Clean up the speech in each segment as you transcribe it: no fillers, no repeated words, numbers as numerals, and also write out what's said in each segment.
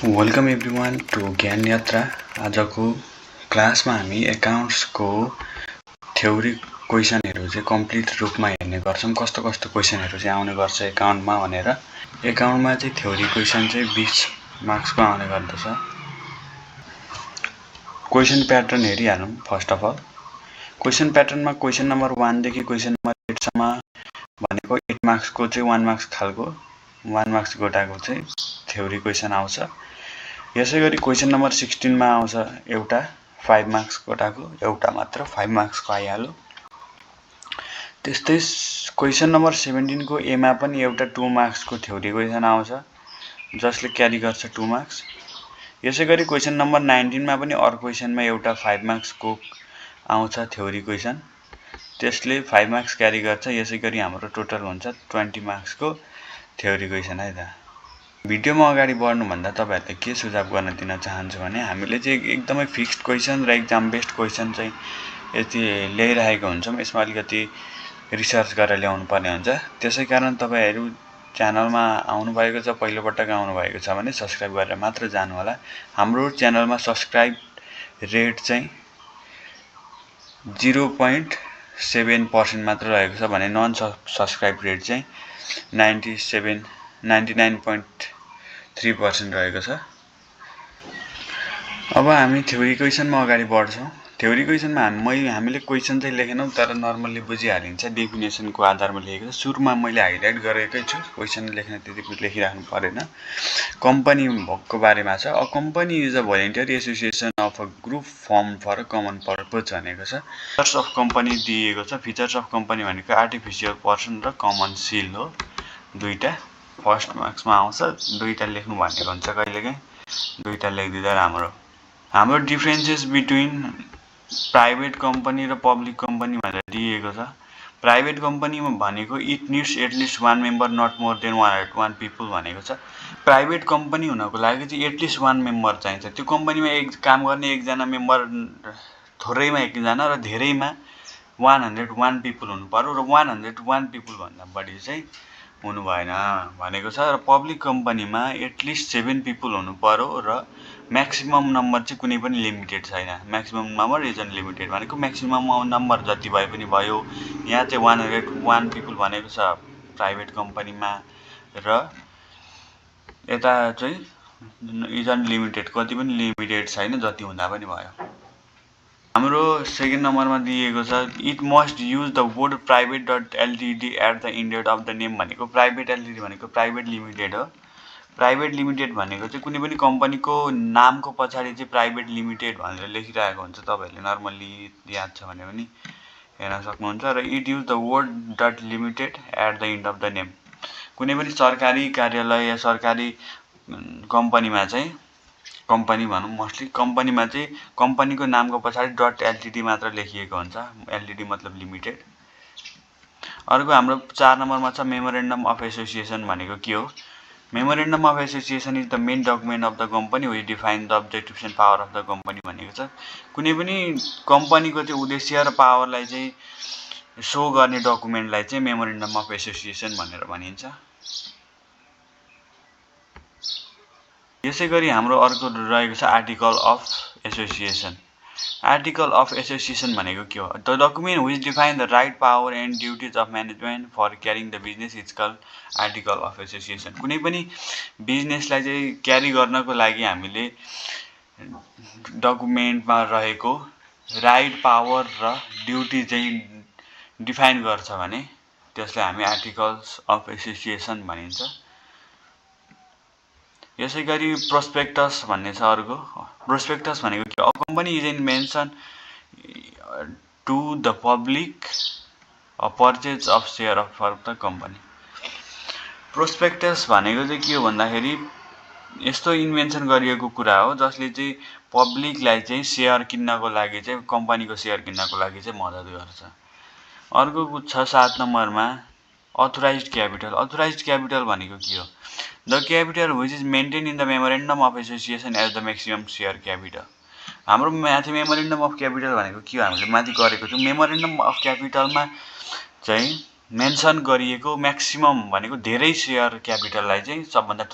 Welcome everyone to ज्ञान यात्रा। आजको क्लासमा हामी एकाउन्ट्सको थ्योरी क्वेसनहरू चाहिँ कम्प्लिट रूपमा हेर्ने गर्छौं। कस्तो कस्तो क्वेसनहरू चाहिँ आउने गर्छ एकाउन्टमा भनेर। एकाउन्टमा चाहिँ थ्योरी क्वेसन चाहिँ 20 मार्क्सको आउने गर्दछ। क्वेसन प्याटर्न हेरिहालौं। फर्स्ट अफ अल क्वेसन प्याटर्नमा क्वेसन नम्बर 1 देखि क्वेसन नम्बर 8 सम्म भनेको 8 मार्क्सको चाहिँ 1 मार्क्स खालको 1 मार्क्स गोटाको चाहिँ थ्योरी क्वेसन आउँछ। यसैगरी क्वेसन नम्बर 16 मा आउँछ एउटा 5 मार्क्स गोटाको एउटा मात्र 5 मार्क्सको आइहाल्यो। त्यस्तै क्वेसन नम्बर 17 को ए मा पनि एउटा 2 मार्क्सको थ्योरी क्वेसन आउँछ जसले क्यारी गर्छ 2 मार्क्स। यसैगरी क्वेसन नम्बर 19 मा पनि अर्को क्वेसनमा एउटा 5 मार्क्सको आउँछ थ्योरी क्वेसन, त्यसले 5 मार्क्स क्यारी गर्छ। यसैगरी हाम्रो टोटल हुन्छ 20 मार्क्सको थ्योरी क्वेसन है त। भिडियोमा अगाडि बढ्नु भन्दा तपाईहरुले के सुझाव गर्न दिन चाहन्छु भने हामीले चाहिँ एकदमै फिक्स्ड क्वेसन र एक्जाम बेस्ड क्वेसन चाहिँ यति ल्याइरहेको हुन्छौं। यसमा अलिकति रिसर्च गरेर ल्याउनु पर्ने हुन्छ। त्यसैकारण तपाईहरु च्यानलमा आउनु भएको छ, पहिलो पटक आउनु भएको छ भने सब्स्क्राइब गरेर मात्र जानु होला। हाम्रो च्यानलमा सब्स्क्राइब रेट चाहिँ 0.7% मात्र रहेको छ भने नन सब्स्क्राइब रेट चाहिँ 99.3% रहेको छ। अब हामी थ्योरी क्वेसनमा अगाडि बढ्छौं। थ्योरी क्वेसनमा हामीले क्वेसन चाहिँ लेखेनौं तर नर्मली बुझिहालिन्छ, डेफिनेसनको आधारमा लेखेको छ। सुरुमा मैले हाइलाइट गरेकै छु, क्वेसन लेख्न त्यति लेखिराख्नु परेन। कम्पनी को बारेमा छ। A company is a voluntary association of a group firm for a common purpose भनेको छ। फीचर्स अफ कम्पनी दिएको छ। फीचर्स अफ कम्पनी भनेको आर्टिफिशियल पर्सन र कमन सिल हो। दुईटा फर्स्ट मार्क्समा आउँछ। दुईटा लेख्नु भनेको हुन्छ कहिलेकाहीँ, दुईटा लेख्दिदा हाम्रो डिफरेन्सेस बिट्विन प्राइभेट कम्पनी र पब्लिक कम्पनी भनेर दिएको छ। प्राइभेट कम्पनी भनेको it needs at least 1 member not more than 1 people भनेको छ। प्राइभेट कम्पनी हुनको लागि चाहिँ एटलिस्ट 1 मेम्बर चाहिन्छ। त्यो कम्पनीमा काम गर्ने एकजना मेम्बर थोरैमा एकजना र धेरैमा 101 पिपल हुनु पर्यो र 101 पिपल भन्दा बढी चाहिँ हुनु भएन भनेको छ। र पब्लिक कम्पनीमा एटलिस्ट 7 पिपल हुनु पर्यो र म्याक्सिमम नम्बर चाहिँ कुनै पनि लिमिटेड छैन। म्याक्सिमम नम्बर इज अनलिमिटेड भनेको म्याक्सिमम नम्बर जति भए पनि भयो। यहाँ चाहिँ 101 पिपल भनेको छ प्राइभेट कम्पनीमा र यता चाहिँ इज अनलिमिटेड, कति पनि लिमिटेड छैन, जति हुँदा पनि भयो। हाम्रो सेकेन्ड नम्बरमा दिएको छ it must use the word private dot LTD at the end of the name भनेको प्राइभेट एलटिडी भनेको प्राइभेट लिमिटेड हो। प्राइभेट लिमिटेड भनेको चाहिँ कुनै पनि कम्पनीको नामको पछाडि चाहिँ प्राइभेट लिमिटेड भनेर लेखिरहेको हुन्छ। तपाईहरुले नर्मली याद छ भने पनि हेर्न सक्नुहुन्छ। र it use the word dot limited at the end of the name. कुनै पनि सरकारी कार्यालय या सरकारी कम्पनीमा चाहिँ कम्पनी भनौं मोस्टली कम्पनीमा चाहिँ कम्पनीको नामको पछाडि डट एलटिडी मात्र लेखिएको हुन्छ। एलटिडी मतलब लिमिटेड। अर्को हाम्रो 4 नम्बरमा छ मेमोरेन्डम अफ एसोसिएसन भनेको के हो। Memorandum of association is the main document of the company which define the objectives and power of the company भनेको छ। कुनै पनि कम्पनीको चाहिँ उद्देश्य र पावरलाई चाहिँ शो गर्ने डकुमेन्टलाई चाहिँ मेमोरेन्डम अफ एसोसिएसन भनेर भनिन्छ। यसैगरी हाम्रो अर्को रहेको छ article of association. Article of association भनेको के हो। The document which define the right power and duties of management for carrying the business is called article of association. कुनै पनि बिजनेसलाई चाहिँ क्यारी गर्नको लागि हामीले डकुमेन्टमा रहेको राइट पावर र ड्युटी चाहिँ डिफाइन गर्छ भने त्यसलाई हामी आर्टिकल्स अफ एसोसिएसन भनिन्छ। यसैगरी प्रोस्पेक्टस भन्ने छ अर्को। प्रोस्पेक्टस भनेको के, a company is in mention to the public a purchase of share of for the company. Prospectus भनेको चाहिँ के हो भन्दाखेरि यस्तो इन्भेन्सन गरिएको कुरा हो जसले चाहिँ पब्लिकलाई चाहिँ शेयर किन्नको लागि चाहिँ कम्पनीको शेयर किन्नको लागि चाहिँ मद्दत गर्छ। अर्को छ 7 नम्बरमा अथोराइज्ड क्यापिटल। अथोराइज्ड क्यापिटल भनेको के हो। The capital which is maintain in the memorandum of association as the maximum share capital. हाम्रो माथि मेमोरेन्डम अफ क्यापिटल भनेको के हो हामीले माथि गरेको छौं। मेमोरेन्डम अफ क्यापिटलमा चाहिँ मेन्सन गरिएको म्याक्सिमम भनेको धेरै सेयर क्यापिटललाई चाहिँ सबभन्दा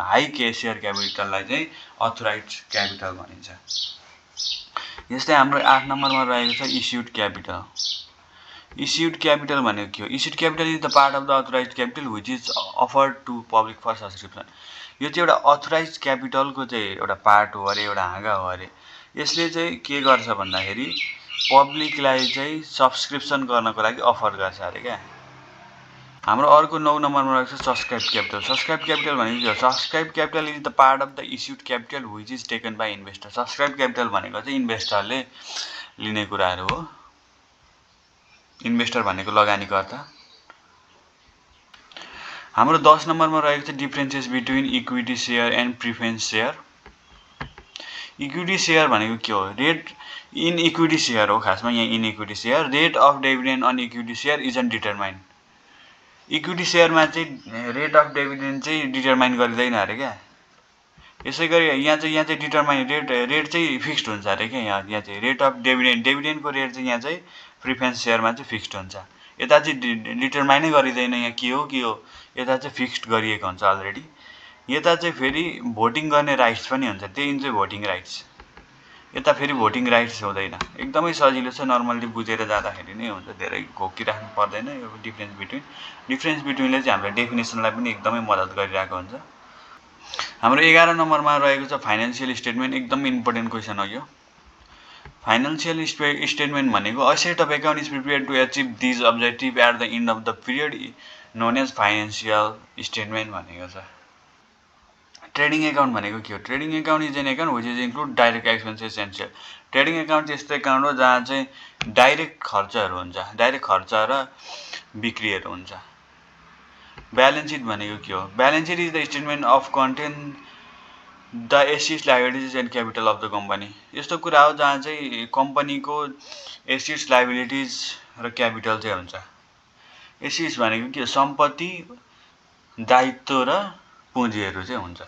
हाई सेयर क्यापिटललाई चाहिँ अथोराइज क्यापिटल भनिन्छ। यस्तै हाम्रो 8 नम्बरमा रहेको छ इस्युड क्यापिटल। इस्युड क्यापिटल भनेको के हो? Issued capital is the part of the authorize capital which is offered to public for subscription. यो चाहिँ एउटा अथोराइज क्यापिटलको चाहिँ एउटा पार्ट हो अरे, एउटा हाँगा हो अरे। यसले चाहिँ के गर्छ भन्दाखेरि पब्लिकलाई चाहिँ सब्सक्रिप्सन गर्नको लागि अफर गर्छ अरे क्या। हाम्रो अर्को 9 नम्बरमा रहेको छ सब्सक्राइब क्यापिटल। सब्सक्राइब क्यापिटल भनेको के हो? Subscribe capital is the part of the issued capital which is taken by investor. Subscribe capital भनेको चाहिँ इन्भेस्टरले लिने कुराहरू हो। इन्भेस्टर भनेको लगानीकर्ता। हाम्रो 10 नम्बरमा रहेको छ differences between equity share and preference share. Equity share भनेको के हो? रेट इन इक्विटी सेयर हो खासमा, यहाँ in equity share. Rate of dividend on equity share is un determine. Equity सेयरमा चाहिँ रेट अफ डिभिडेन्ड चाहिँ डिटरमाइन गरिँदैन अरे क्या। यसै गरी यहाँ चाहिँ डिटरमाइन रेट चाहिँ फिक्स्ड हुन्छ अरे क्या। यहाँ चाहिँ रेट अफ डिभिडेन्डको रेट चाहिँ यहाँ चाहिँ प्रिफरेन्स सेयरमा चाहिँ फिक्स्ड हुन्छ। यता चाहिँ डिटरमाइनै गरिँदैन, यहाँ के हो यता चाहिँ फिक्स्ड गरिएको हुन्छ अलरेडी। यता चाहिँ फेरि भोटिङ गर्ने राइट्स पनि हुन्छ, त्यही चाहिँ भोटिङ राइट्स। यता फेरि भोटिङ राइट्स हुँदैन। एकदमै सजिलो छ, नर्मल्ली बुझेर जाँदाखेरि नै हुन्छ, धेरै घोकिराख्नु पर्दैन। यो डिफरेन्स बिट्विनले चाहिँ हाम्रो डेफिनेसनलाई पनि एकदमै मद्दत गरिरहेको हुन्छ। हाम्रो 11 नम्बरमा रहेको छ फाइनेन्सियल स्टेटमेन्ट। एकदम इम्पोर्टेन्ट क्वेसन हो यो। फाइनेन्सियल स्टेटमेन्ट भनेको a set of account is prepared to achieve these objective at the end of the period known as financial statement भनेको छ। ट्रेडिङ एकाउन्ट भनेको के हो? Trading account is an account which is include direct expenses and sale. Trading account चाहिँ यस्तो account हो जहाँ चाहिँ डाइरेक्ट खर्चहरू हुन्छ, डाइरेक्ट खर्च र बिक्रीहरू हुन्छ। ब्यालेन्स सिट भनेको के हो? Balance sheet is the statement of contain the assets liabilities and capital of the company. यस्तो कुरा हो जहाँ चाहिँ कम्पनीको एसेट्स लायबिलिटिज र क्यापिटल चाहिँ हुन्छ। एसेट्स भनेको के हो? सम्पत्ति, दायित्व र पुँजीहरू चाहिँ हुन्छ।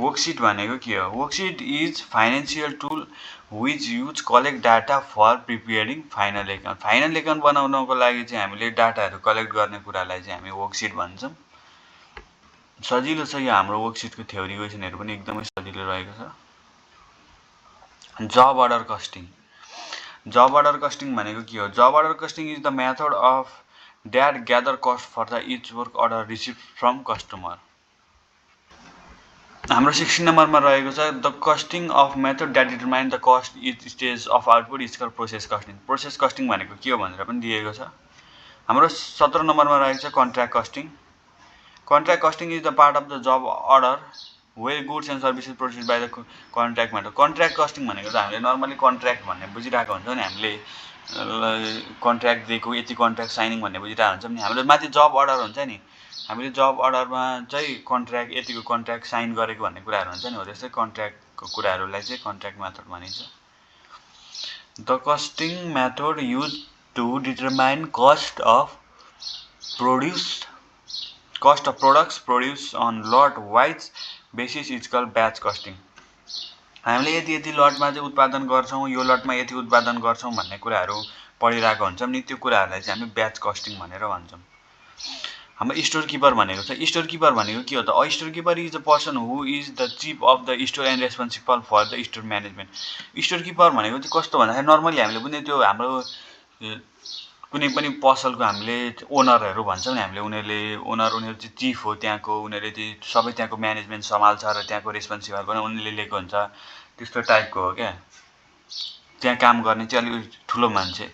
वर्कसिट भनेको के हो? Worksheet is financial tool which use collect data for preparing final account. Final account बनाउनको लागि चाहिँ हामीले डाटाहरू कलेक्ट गर्ने कुरालाई चाहिँ हामी वर्कसिट भन्छौँ। सजिलो छ यो हाम्रो वर्कसिटको थ्योरी क्वेसनहरू पनि एकदमै सजिलो रहेको छ। Job order costing. Job order costing भनेको के हो? Job order costing is the method of that gather cost for the each work order receive from customer. हाम्रो 16 नम्बरमा रहेको छ the costing of method that determine the cost each stage of output is called process costing. Process costing भनेको के हो भनेर पनि दिएको छ। हाम्रो 17 नम्बरमा रहेको छ contract costing. Contract costing is the part of the job order where goods and services produced by the contract method. Contract costing भनेको त हामीले नर्मली कन्ट्र्याक्ट भन्ने बुझिरहेको हुन्छ नि, हामीले कन्ट्र्याक्ट दिएको यति कन्ट्र्याक्ट साइनिङ भन्ने बुझिरहेको हुन्छौँ नि। हाम्रो माथि जब अर्डर हुन्छ नि, हामीले जब अर्डरमा चाहिँ कन्ट्र्याक्ट यतिको कन्ट्र्याक्ट साइन गरेको भन्ने कुराहरू हुन्छ नि, हो त्यस्तै कन्ट्र्याक्टको कुराहरूलाई चाहिँ कन्ट्र्याक्ट मेथड भनिन्छ। The costing method use to determine cost of products produce on lot wise basis is called batch costing. हामीले यति लटमा चाहिँ उत्पादन गर्छौँ, यो लटमा यति उत्पादन गर्छौँ भन्ने कुराहरू पढिरहेको हुन्छौँ नि, त्यो कुराहरूलाई चाहिँ हामी ब्याच कस्टिङ भनेर भन्छौँ। हाम्रो स्टोर किपर भनेको छ। स्टोर किपर भनेको के हो त? A store keeper is the person who is the chief of the store and responsible for the store management. Store keeper भनेको चाहिँ कस्तो भन्दाखेरि नर्मली हामीले पनि त्यो हाम्रो कुनै पनि पसलको हामीले ओनरहरू भन्छौँ नि, हामीले उनीहरू चाहिँ चिफ हो त्यहाँको, उनीहरूले चाहिँ सबै त्यहाँको म्यानेजमेन्ट सम्हाल्छ र त्यहाँको रेस्पोन्सिबल पनि उनीहरूले लिएको हुन्छ, त्यस्तो टाइपको हो क्या। त्यहाँ काम गर्ने चाहिँ अलिक ठुलो मान्छे।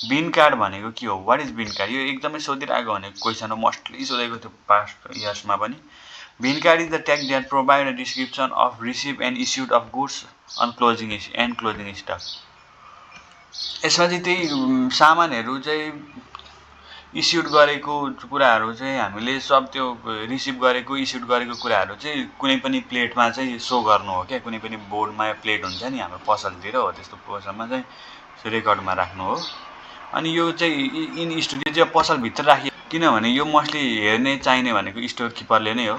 बिन कार्ड भनेको के हो? What is bin card? यो एकदमै सोधिरहेको भनेको क्वेसन हो, मोस्टली सोधेको थियो पास्ट इयर्समा पनि। Bin card is the tag that provide a description of receive and issued of goods on closing stock. यसमा चाहिँ त्यही सामानहरू चाहिँ इस्युड गरेको कुराहरू चाहिँ हामीले सब त्यो रिसिभ गरेको इस्युड गरेको कुराहरू चाहिँ कुनै पनि प्लेटमा चाहिँ सो गर्नु हो क्या। कुनै पनि बोर्डमा प्लेट हुन्छ नि हाम्रो पसलतिर, हो त्यस्तो पसलमा चाहिँ रेकर्डमा राख्नु हो। अनि यो चाहिँ इन स्टोर चाहिँ पसलभित्र राखियो, किनभने यो मोस्टली हेर्ने चाहिने भनेको स्टोर किपरले नै हो।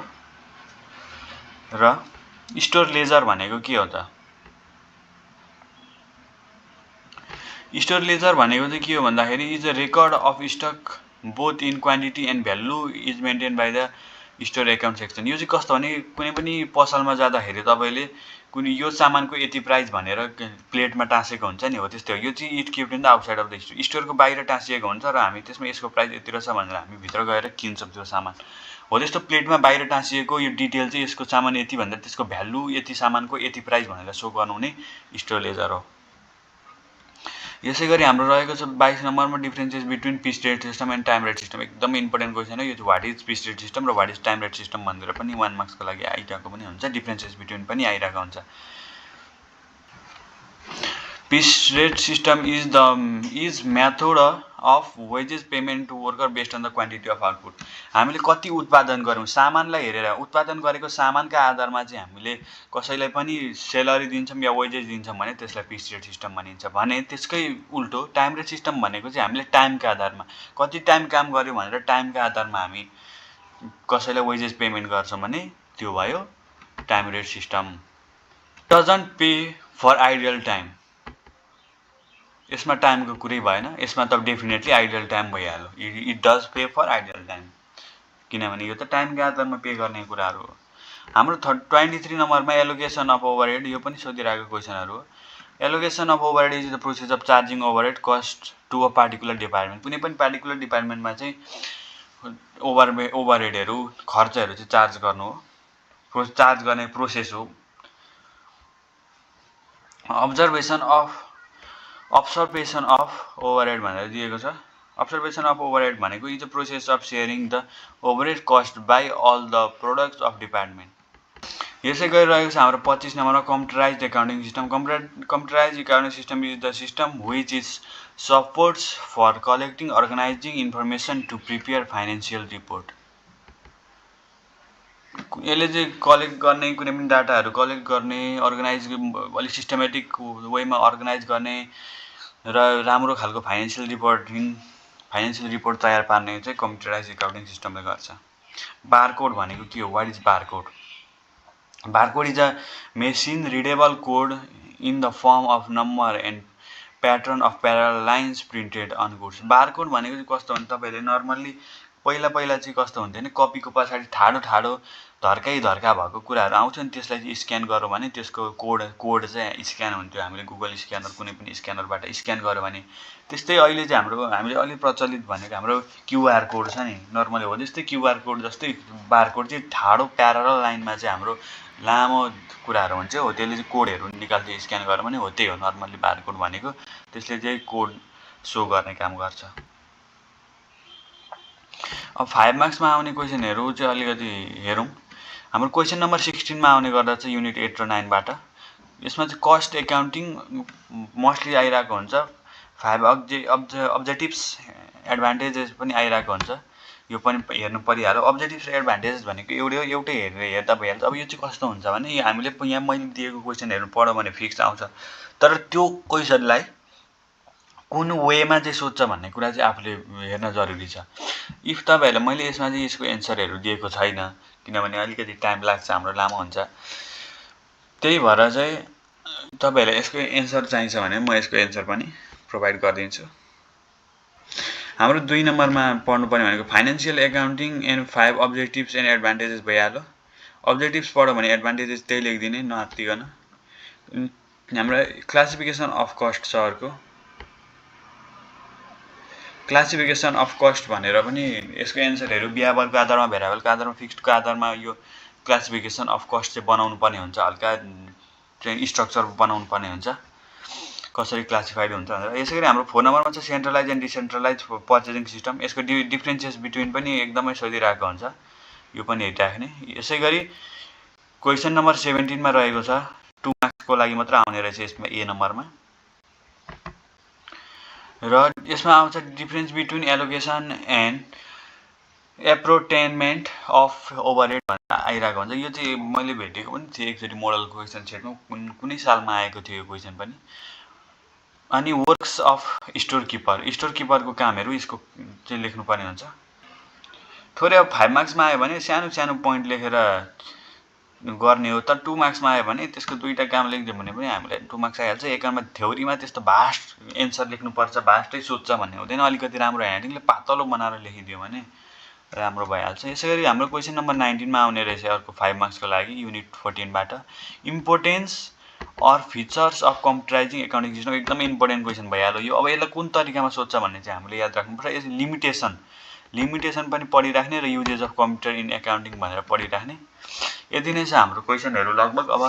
र स्टोर लेजर भनेको के हो त? स्टोर लेजर भनेको चाहिँ के हो भन्दाखेरि is a record of stock both in quantity and value is maintain by the store account section. यो चाहिँ कस्तो भने कुनै पनि पसलमा जाँदाखेरि तपाईँले कुनै यो सामानको यति प्राइस भनेर प्लेटमा टाँसेको हुन्छ नि, हो त्यस्तै हो। यो चाहिँ it kept in the outside of the store, स्टोरको बाहिर टाँसिएको हुन्छ र हामी त्यसमा यसको प्राइस यति रहेछ भनेर हामी भित्र गएर किन्छौँ त्यो सामान, हो त्यस्तो प्लेटमा बाहिर टाँसिएको यो डिटेल चाहिँ यसको सामान यति भन्दा त्यसको भ्यालु यति सामानको यति प्राइस भनेर सो गर्नु हुने स्टोर लेजर हो। यसै गरी हाम्रो रहेको छ 22 नम्बरमा differences between piece rate system and time rate system. एकदम इम्पोर्टेन्ट क्वेसन हो यो चाहिँ, what is piece rate system र what is time rate system भनेर पनि 1 मार्क्सको लागि आइरहेको पनि हुन्छ, डिफरेन्सेस बिट्विन पनि आइरहेको हुन्छ। Piece rate system is method of wages payment to worker based on the quantity of output. हामीले कति उत्पादन गऱ्यौँ सामानलाई हेरेर, उत्पादन गरेको सामानका आधारमा चाहिँ हामीले कसैलाई पनि सेलरी दिन्छौँ या वेजेस दिन्छौँ भने त्यसलाई पिस रेट सिस्टम भनिन्छ। भने त्यसकै उल्टो टाइम रेट सिस्टम भनेको चाहिँ हामीले टाइमका आधारमा कति टाइम काम गऱ्यौँ भनेर टाइमका आधारमा हामी कसैलाई वेजेस पेमेन्ट गर्छौँ भने त्यो भयो time rate system. Doesn't pay for ideal time, यसमा टाइमको कुरै भएन, यसमा त डेफिनेटली आइडियल टाइम भइहाल्यो। It does pay for ideal time, किनभने यो त टाइमको आधारमा पे गर्ने कुराहरू हो। हाम्रो 23 नम्बरमा एलोकेसन अफ ओभरहेड, यो पनि सोधिरहेको क्वेसनहरू हो। Allocation of overhead is the process of charging overhead cost to a particular department. कुनै पनि पार्टिकुलर डिपार्टमेन्टमा चाहिँ ओभरहेडहरू खर्चहरू चाहिँ चार्ज गर्नु हो, चार्ज गर्ने प्रोसेस हो। अब्जर्भेसन अफ ओभरहेड भनेर दिएको छ। अब्जर्भेसन अफ ओभरहेड भनेको is the process of sharing the overhead cost by all the products of department. यसै गरी रहेको छ हाम्रो 25 नम्बरमा computerized accounting system. Computerized accounting system is the system which is supports for collecting organizing information to prepare financial report. यसले चाहिँ collect गर्ने, कुनै पनि डाटाहरू कलेक्ट गर्ने, अर्गनाइज अलिक सिस्टमेटिक वेमा अर्गनाइज गर्ने र राम्रो खालको फाइनेन्सियल रिपोर्ट तयार पार्ने चाहिँ कम्प्युटराइज एकाउन्टिङ सिस्टमले गर्छ। बारकोड भनेको के हो? What is barcode? Barcode is a machine readable code in the form of number and pattern of parallel lines printed on goods. Barcode भनेको चाहिँ कस्तो भने तपाईँले नर्मल्ली पहिला चाहिँ कस्तो हुन्थ्यो भने कपीको पछाडि ठाडो धर्का भएको कुराहरू आउँछ नि, त्यसलाई चाहिँ स्क्यान गऱ्यो भने त्यसको कोड चाहिँ स्क्यान हुन्थ्यो। हामीले गुगल स्क्यानर कुनै पनि स्क्यानरबाट स्क्यान गऱ्यो भने त्यस्तै अहिले चाहिँ हामीले अलिक प्रचलित भनेको हाम्रो क्युआर कोड छ नि, नर्मली हो त्यस्तै क्युआर कोड जस्तै बारकोड चाहिँ ठाडो प्यारल लाइनमा चाहिँ हाम्रो लामो कुराहरू हुन्छ, हो त्यसले चाहिँ कोडहरू निकाल्छ, स्क्यान गऱ्यो भने हो त्यही हो नर्मल्ली बारकोड भनेको। त्यसले चाहिँ कोड सो गर्ने काम गर्छ। अब 5 मार्क्समा आउने क्वेसनहरू चाहिँ अलिकति हेरौँ। हाम्रो क्वेसन नम्बर 16 मा आउने गर्दा चाहिँ युनिट 8 र 9 बाट। यसमा चाहिँ कस्ट एकाउन्टिङ मोस्टली आइरहेको हुन्छ। 5 अब्जेक्टिभ्स एडभान्टेजेस पनि आइरहेको हुन्छ, यो पनि हेर्नु परिहाल्यो। अब्जेक्टिभ्स र एडभान्टेजेस भनेको एउटै हेर्दा भइहाल्छ। अब यो चाहिँ कस्तो हुन्छ भने हामीले यहाँ मैले दिएको क्वेसनहरू पढ्यो भने फिक्स आउँछ, तर त्यो क्वेसनलाई कुन वेमा चाहिँ सोध्छ भन्ने कुरा चाहिँ आफूले हेर्न जरुरी छ। इफ तपाईँहरूलाई मैले यसमा चाहिँ यसको एन्सरहरू दिएको छैन, किनभने अलिकति टाइम लाग्छ, हाम्रो लामो हुन्छ, त्यही भएर चाहिँ तपाईँहरूलाई यसको एन्सर चाहिन्छ भने म यसको एन्सर पनि प्रोभाइड गरिदिन्छु। हाम्रो 2 नम्बरमा पढ्नुपर्ने भनेको financial accounting and 5 objectives and advantages भइहाल्यो। अब्जेक्टिभ्स पढ्यो भने एडभान्टेजेस त्यही लेखिदिने नआत्तिकन। हाम्रो क्लासिफिकेसन अफ कस्ट छ अर्को। क्लासिफिकेसन अफ कस्ट भनेर पनि यसको एन्सरहरू बिहाबलको आधारमा, भेरिएबलको आधारमा, फिक्स्डको आधारमा यो क्लासिफिकेसन अफ कस्ट चाहिँ बनाउनु पर्ने हुन्छ। हल्का चाहिँ स्ट्रक्चर बनाउनु पर्ने हुन्छ कसरी क्लासिफाइड हुन्छ भनेर। यसै गरी हाम्रो 4 नम्बरमा छ centralize and decentralize purchasing system. यसको डिफरेन्सेस बिट्विन पनि एकदमै सोधिरहेको हुन्छ, यो पनि हेरिराख्ने। यसै गरी क्वेसन नम्बर 17 मा रहेको छ 2 मार्क्सको लागि मात्र आउने रहेछ यसमा ए नम्बरमा, र यसमा आउँछ difference between allocation and apportionment of overhead भनेर आइरहेको हुन्छ। यो चाहिँ मैले भेटेको पनि थिएँ एकचोटि मोडल क्वेसन सेटमा, कुनै सालमा आएको थियो यो क्वेसन पनि। अनि वर्क्स अफ स्टोर किपरको कामहरू यसको चाहिँ लेख्नुपर्ने हुन्छ। थोरै अब 5 मार्क्समा आयो भने सानो पोइन्ट लेखेर गर्ने हो। तर 2 मार्क्समा आयो भने त्यसको दुईटा काम लेखिदियो भने पनि हामीलाई 2 मार्क्स आइहाल्छ। एकाउन्टमा थ्योरीमा त्यस्तो भास्ट एन्सर लेख्नुपर्छ, भास्टै सोध्छ भन्ने हुँदैन। अलिकति राम्रो ह्यान्डिङले पातलो बनाएर लेखिदियो भने राम्रो भइहाल्छ। यसै गरी हाम्रो क्वेसन नम्बर 19 मा आउने रहेछ अर्को 5 मार्क्सको लागि युनिट 14 बाट importance or features of computerising accounting system. एकदमै इम्पोर्टेन्ट क्वेसन भइहाल्यो यो। अब यसलाई कुन तरिकामा सोध्छ भन्ने चाहिँ हामीले याद राख्नुपर्छ। यस लिमिटेसन पनि पढिराख्ने र uses of computer in accounting भनेर पढिराख्ने। यति नै छ हाम्रो क्वेसनहरू लगभग। अब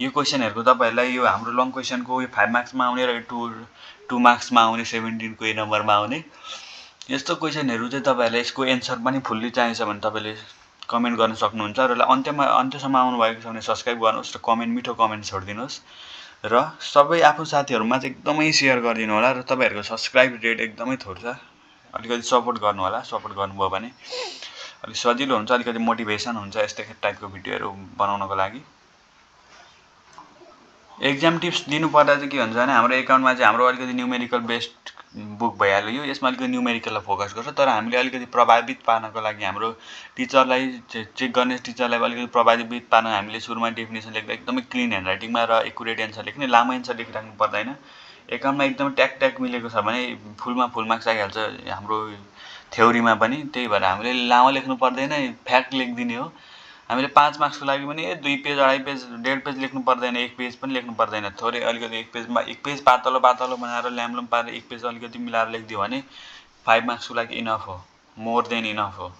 यो क्वेसनहरूको तपाईँहरूलाई यो हाम्रो लङ क्वेसनको यो 5 मार्क्समा आउने र 2 मार्क्समा आउने 17 को नम्बरमा आउने यस्तो क्वेसनहरू चाहिँ तपाईँहरूलाई यसको एन्सर पनि फुल्ली चाहिन्छ भने तपाईँले कमेन्ट गर्न सक्नुहुन्छ। र अन्त्यसम्म आउनुभएको छ भने सब्सक्राइब गर्नुहोस् र मिठो कमेन्ट छोडिदिनुहोस् र सबै आफ्नो साथीहरूमा चाहिँ एकदमै सेयर गरिदिनु होला। र तपाईँहरूको सब्सक्राइब रेट एकदमै थोर छ, अलिकति सपोर्ट गर्नु होला। सपोर्ट गर्नुभयो भने अलिक सजिलो हुन्छ, अलिकति मोटिभेसन हुन्छ यस्तै टाइपको भिडियोहरू बनाउनको लागि। एक्जाम टिप्स दिनुपर्दा चाहिँ के हुन्छ भने हाम्रो एकाउन्टमा चाहिँ हाम्रो अलिकति न्युमेरिकल बेस्ड बुक भइहाल्यो यो। यसमा अलिकति न्युमेरिकललाई फोकस गर्छ। तर हामीले अलिकति प्रभावित पार्नको लागि हाम्रो टिचरलाई चेक गर्ने टिचरलाई अलिकति प्रभावित पार्न हामीले सुरुमा डेफिनेसन लेख्दा एकदमै क्लिन ह्यान्डराइटिङमा र एकुरेट एन्सर लेख्ने, लामो एन्सर लेखिराख्नु पर्दैन। एकाउन्टमा एकदमै ट्याक मिलेको छ भने फुल मार्क्स आइहाल्छ हाम्रो थ्योरीमा पनि। त्यही भएर हामीले लामो लेख्नु पर्दैन, फ्याक्ट लेखिदिने हो। हामीले 5 मार्क्सको लागि पनि 2 पेज, 2.5 पेज, 1.5 पेज लेख्नु पर्दैन, 1 पेज पनि लेख्नु पर्दैन। थोरै अलिकति 1 पेज पातलो बनाएर ल्याम्लम पारेर 1 पेज अलिकति मिलाएर लेखिदियो भने 5 मार्क्सको लागि इनफ हो, मोर देन इनफ हो।